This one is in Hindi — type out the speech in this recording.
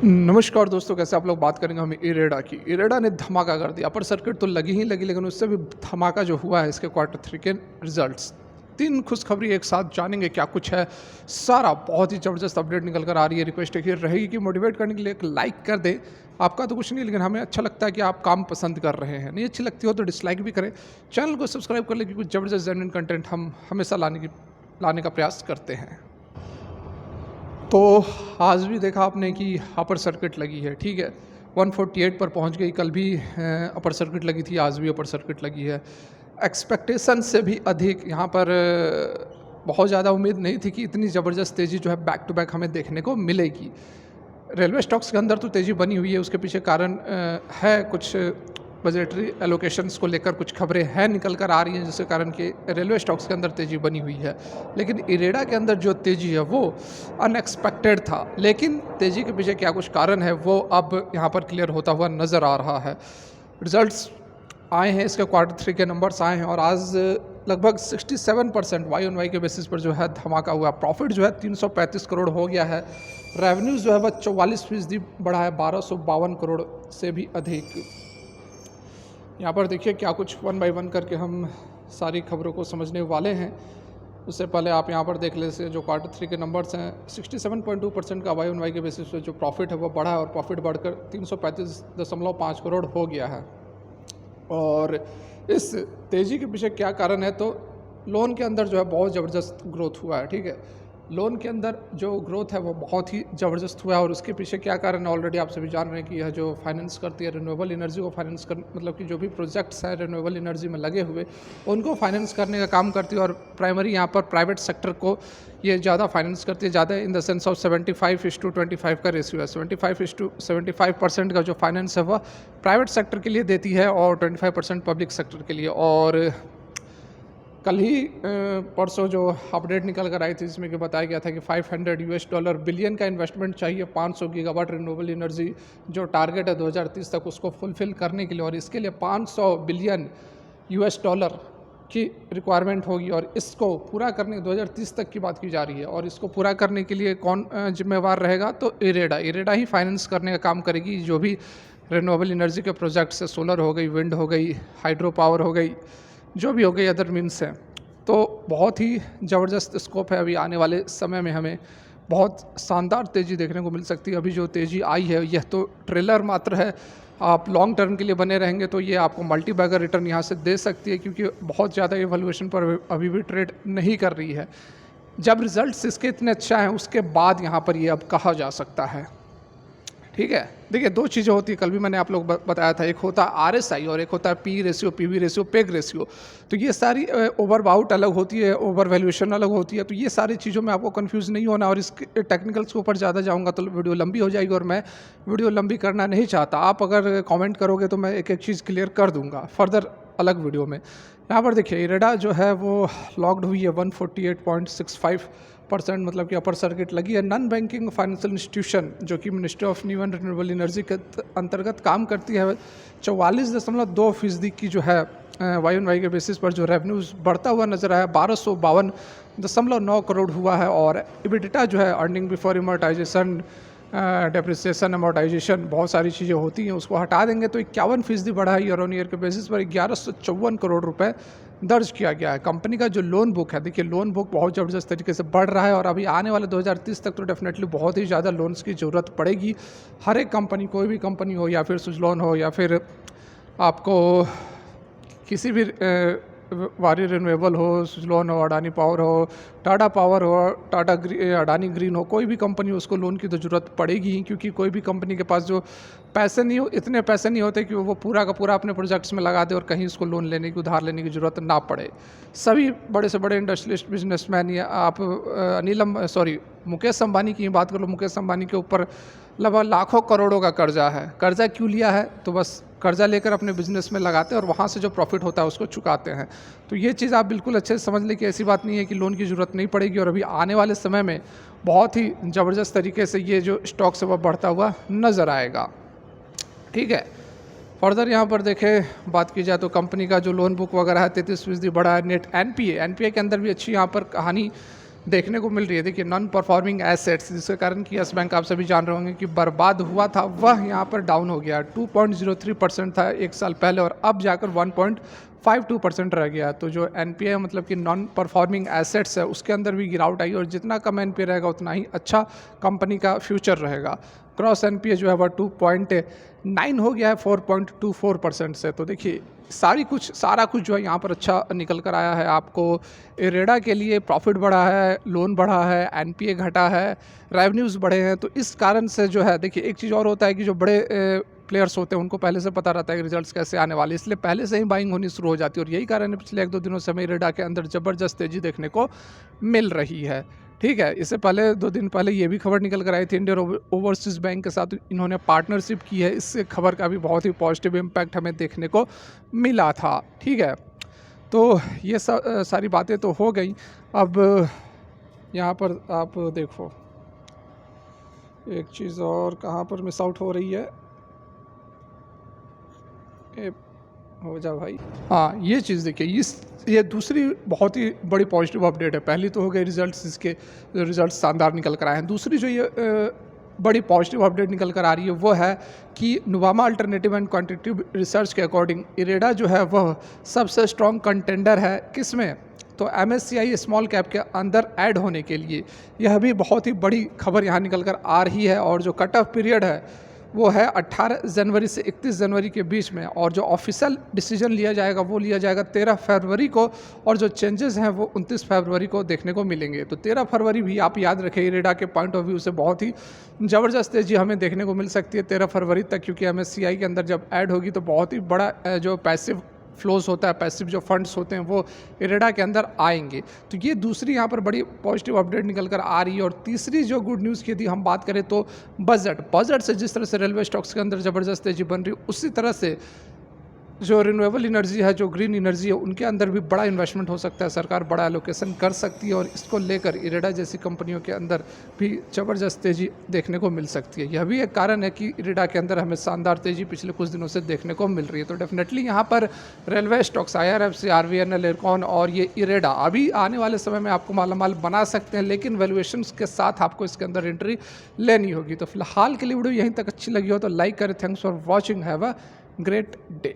नमस्कार दोस्तों, कैसे आप लोग। बात करेंगे हम इरेडा की। इरेडा ने धमाका कर दिया। अपर सर्किट तो लगी ही लगी, लेकिन उससे भी धमाका जो हुआ है इसके क्वार्टर थ्री के रिजल्ट्स। तीन खुशखबरी एक साथ जानेंगे क्या कुछ है। सारा बहुत ही ज़बरदस्त अपडेट निकल कर आ रही है। रिक्वेस्ट एक ही रहेगी कि मोटिवेट करने के लिए एक लाइक कर दें। आपका तो कुछ नहीं, लेकिन हमें अच्छा लगता है कि आप काम पसंद कर रहे हैं। नहीं अच्छी लगती हो तो डिसलाइक भी करें। चैनल को सब्सक्राइब कर ले, क्योंकि कुछ ज़बरदस्त जेन्युइन कंटेंट हम हमेशा लाने का प्रयास करते हैं। तो आज भी देखा आपने कि अपर सर्किट लगी है, ठीक है। 148 पर पहुंच गई। कल भी अपर सर्किट लगी थी, आज भी अपर सर्किट लगी है। एक्सपेक्टेशन से भी अधिक यहाँ पर बहुत ज़्यादा उम्मीद नहीं थी कि इतनी ज़बरदस्त तेज़ी जो है बैक टू बैक हमें देखने को मिलेगी। रेलवे स्टॉक्स के अंदर तो तेज़ी बनी हुई है, उसके पीछे कारण है कुछ बजटरी एलोकेशंस को लेकर कुछ खबरें हैं निकल कर आ रही हैं, जिसके कारण कि रेलवे स्टॉक्स के अंदर तेज़ी बनी हुई है। लेकिन इरेडा के अंदर जो तेज़ी है वो अनएक्सपेक्टेड था, लेकिन तेज़ी के पीछे क्या कुछ कारण है वो अब यहाँ पर क्लियर होता हुआ नज़र आ रहा है। रिजल्ट्स आए हैं, इसके क्वार्टर थ्री के नंबर्स आए हैं और आज लगभग 67% वाई ऑन वाई के बेसिस पर जो है धमाका हुआ। प्रॉफिट जो है 335 करोड़ हो गया है। रेवेन्यूज़ जो है वह 44% बढ़ा है, 1252 करोड़ से भी अधिक। यहाँ पर देखिए क्या कुछ वन बाय वन करके हम सारी खबरों को समझने वाले हैं। उससे पहले आप यहाँ पर देख लेते, जो क्वार्टर थ्री के नंबर्स हैं, 67.2% का वाई ऑन वाई के बेसिस पे जो प्रॉफिट है वो बढ़ा है और प्रॉफिट बढ़कर 335.5 करोड़ हो गया है। और इस तेज़ी के पीछे क्या कारण है, तो लोन के अंदर जो है बहुत ज़बरदस्त ग्रोथ हुआ है, ठीक है। लोन के अंदर जो ग्रोथ है वो बहुत ही ज़बरदस्त हुआ है और उसके पीछे क्या कारण है ऑलरेडी आप सभी जान रहे हैं कि यह जो फाइनेंस करती है रिन्यूएबल एनर्जी को फाइनेंस कर, मतलब कि जो भी प्रोजेक्ट्स हैं रिन्यूएबल एनर्जी में लगे हुए उनको फाइनेंस करने का काम करती है। और प्राइमरी यहाँ पर प्राइवेट सेक्टर को ये ज़्यादा फाइनेंस करती है, ज़्यादा इन द सेंस ऑफ 75:25 का रेशियो है। 75:75% का जो फाइनेंस है वह प्राइवेट सेक्टर के लिए देती है और 25% पब्लिक सेक्टर के लिए। और कल ही परसों जो अपडेट निकल कर आई थी, जिसमें कि बताया गया था कि $500 बिलियन का इन्वेस्टमेंट चाहिए 500 गीगावाट रिन्यूएबल एनर्जी जो टारगेट है 2030 तक उसको फुलफिल करने के लिए। और इसके लिए $500 बिलियन की रिक्वायरमेंट होगी और इसको पूरा करने 2030 तक की बात की जा रही है। और इसको पूरा करने के लिए कौन जिम्मेवार रहेगा, तो इरेडा ही फाइनेंस करने का काम करेगी। जो भी रिन्यूएबल एनर्जी के प्रोजेक्ट्स है, सोलर हो गई, विंड हो गई, हाइड्रो पावर हो गई, जो भी हो गई अदर मीन्स हैं, तो बहुत ही ज़बरदस्त स्कोप है। अभी आने वाले समय में हमें बहुत शानदार तेज़ी देखने को मिल सकती है। अभी जो तेज़ी आई है यह तो ट्रेलर मात्र है। आप लॉन्ग टर्म के लिए बने रहेंगे तो ये आपको मल्टी बैगर रिटर्न यहाँ से दे सकती है, क्योंकि बहुत ज़्यादा इवैल्यूएशन पर अभी भी ट्रेड नहीं कर रही है। जब रिजल्ट्स इसके इतने अच्छा हैं उसके बाद यहाँ पर ये अब कहा जा सकता है, ठीक है। देखिए दो चीज़ें होती है, कल भी मैंने आप लोग बताया था, एक होता है RSI और एक होता है P ratio, PV ratio, peg ratio. तो ये सारी ओवरबाउट अलग होती है, ओवर वैल्यूएशन अलग होती है। तो ये सारी चीज़ों में आपको कंफ्यूज नहीं होना। और इसके टेक्निकल्स के ऊपर ज़्यादा जाऊँगा तो वीडियो लंबी हो जाएगी और मैं वीडियो लंबी करना नहीं चाहता। आप अगर कॉमेंट करोगे तो मैं एक एक चीज़ क्लियर कर दूँगा फर्दर अलग वीडियो में। यहाँ पर देखिए इरेडा जो है वो लॉक्ड हुई है 148.65%, मतलब कि अपर सर्किट लगी है। नॉन बैंकिंग फाइनेंशियल इंस्टीट्यूशन जो कि ministry of new and renewable energy के अंतर्गत काम करती है, 44.2% की जो है वाई ऑन वाई के बेसिस पर जो रेवेन्यूज़ बढ़ता हुआ नजर आया, 1252.9 करोड़ हुआ है। और इबिडिटा जो है earning before amortisation, depreciation, amortisation, बहुत सारी चीज़ें होती हैं, उसको हटा देंगे तो 51% बढ़ा है। ईयर ऑन ईयर के बेसिस पर 1154 करोड़ रुपए दर्ज किया गया है। कंपनी का जो लोन बुक है, देखिए लोन बुक बहुत ज़बरदस्त तरीके से बढ़ रहा है और अभी आने वाले 2030 तक तो डेफिनेटली बहुत ही ज़्यादा लोन्स की ज़रूरत पड़ेगी। हर एक कंपनी, कोई भी कंपनी हो, या फिर सुजलॉन हो, या फिर आपको किसी भी वारी रिन्यूएबल हो, सुजलॉन हो, अडानी पावर हो, टाटा पावर हो, अडानी ग्रीन हो, कोई भी कंपनी हो, उसको लोन की तो ज़रूरत पड़ेगी ही, क्योंकि कोई भी कंपनी के पास जो पैसे नहीं हो, इतने पैसे नहीं होते कि वो पूरा का पूरा अपने प्रोजेक्ट्स में लगा दे और कहीं उसको लोन लेने की, उधार लेने की ज़रूरत ना पड़े। सभी बड़े से बड़े इंडस्ट्रियलिस्ट, बिजनेसमैन, या आप मुकेश अंबानी की बात कर लो, मुकेश अंबानी के ऊपर लगभग लाखों करोड़ों का कर्जा है। कर्जा क्यों लिया है, तो बस कर्जा लेकर अपने बिजनेस में लगाते हैं और वहाँ से जो प्रॉफिट होता है उसको चुकाते हैं। तो ये चीज़ आप बिल्कुल अच्छे से समझ लें कि ऐसी बात नहीं है कि लोन की ज़रूरत नहीं पड़ेगी। और अभी आने वाले समय में बहुत ही ज़बरदस्त तरीके से ये जो स्टॉक्स है वह बढ़ता हुआ नज़र आएगा, ठीक है। फर्दर यहाँ पर देखें, बात की जाए तो कंपनी का जो लोन बुक वगैरह है 33% बढ़ा है। नेट NPA के अंदर भी अच्छी यहाँ पर कहानी देखने को मिल रही है। देखिए नॉन परफॉर्मिंग एसेट्स, जिसके कारण कि यस बैंक आप सभी जान रहे होंगे कि बर्बाद हुआ था, वह यहाँ पर डाउन हो गया। 2.03% था एक साल पहले और अब जाकर 1.52% रह गया। तो जो एनपीए मतलब कि नॉन परफॉर्मिंग एसेट्स है उसके अंदर भी गिरावट आई और जितना कम एनपीए रहेगा उतना ही अच्छा कंपनी का फ्यूचर रहेगा। क्रॉस एनपीए जो है वह 2.9 हो गया है 4.24% से। तो देखिए सारा कुछ जो है यहाँ पर अच्छा निकल कर आया है। आपको इरेडा के लिए प्रॉफिट बढ़ा है, लोन बढ़ा है, एनपीए घटा है, रेवेन्यूज़ बढ़े हैं। तो इस कारण से जो है देखिए एक चीज़ और होता है कि जो बड़े प्लेयर्स होते हैं उनको पहले से पता रहता है कि रिजल्ट्स कैसे आने वाले, इसलिए पहले से ही बाइंग होनी शुरू हो जाती है। और यही कारण है पिछले 1-2 दिनों से हमें इरेडा के अंदर ज़बरदस्त तेज़ी देखने को मिल रही है। ठीक है, इससे पहले 2 दिन पहले ये भी खबर निकल कर आई थी, इंडियन ओवरसीज़ बैंक के साथ इन्होंने पार्टनरशिप की है। इससे खबर का भी बहुत ही पॉजिटिव इम्पैक्ट हमें देखने को मिला था। ठीक है, तो ये सारी बातें तो हो गई। अब यहाँ पर आप देखो एक चीज़ और कहाँ पर मिस आउट हो रही है, हो जा भाई। हाँ, ये चीज़ देखिए, ये दूसरी बहुत ही बड़ी पॉजिटिव अपडेट है। पहली तो हो गई रिजल्ट्स, इसके रिजल्ट्स शानदार निकल कर आए हैं। दूसरी जो ये बड़ी पॉजिटिव अपडेट निकल कर आ रही है वो है कि Nuvama alternative and quantitative research के अकॉर्डिंग इरेडा जो है वह सबसे स्ट्रॉन्ग कंटेंडर है। किसमें? तो MSCI स्मॉल कैप के अंदर ऐड होने के लिए। यह भी बहुत ही बड़ी खबर यहाँ निकल कर आ रही है। और जो कट ऑफ पीरियड है वो है 18 जनवरी से 31 जनवरी के बीच में, और जो ऑफिशियल डिसीजन लिया जाएगा वो लिया जाएगा 13 फरवरी को, और जो चेंजेस हैं वो 29 फरवरी को देखने को मिलेंगे। तो 13 फरवरी भी आप याद रखें, इरेडा के पॉइंट ऑफ व्यू से बहुत ही ज़बरदस्त तेज़ी हमें देखने को मिल सकती है 13 फरवरी तक, क्योंकि MSCI के अंदर जब ऐड होगी तो बहुत ही बड़ा जो पैसिव फ्लोज होता है, पैसिव जो फंड्स होते हैं वो इरेडा के अंदर आएंगे। तो ये दूसरी यहाँ पर बड़ी पॉजिटिव अपडेट निकल कर आ रही है। और तीसरी जो गुड न्यूज़ की यदि हम बात करें तो बजट से जिस तरह से रेलवे स्टॉक्स के अंदर ज़बरदस्त तेजी बन रही है, उसी तरह से जो रिन्यूएबल एनर्जी है, जो ग्रीन एनर्जी है, उनके अंदर भी बड़ा इन्वेस्टमेंट हो सकता है। सरकार बड़ा एलोकेशन कर सकती है और इसको लेकर इरेडा जैसी कंपनियों के अंदर भी ज़बरदस्त तेज़ी देखने को मिल सकती है। यह भी एक कारण है कि इरेडा के अंदर हमें शानदार तेज़ी पिछले कुछ दिनों से देखने को मिल रही है। तो डेफिनेटली यहाँ पर railway stocks, IRFC, RVNL, IRCON और ये इरेडा अभी आने वाले समय में आपको मालामाल बना सकते हैं, लेकिन वैल्यूएशंस के साथ आपको इसके अंदर एंट्री लेनी होगी। तो फिलहाल के लिए वीडियो यहीं तक अच्छी लगी हो तो लाइक करें। Thanks for watching, have a great day.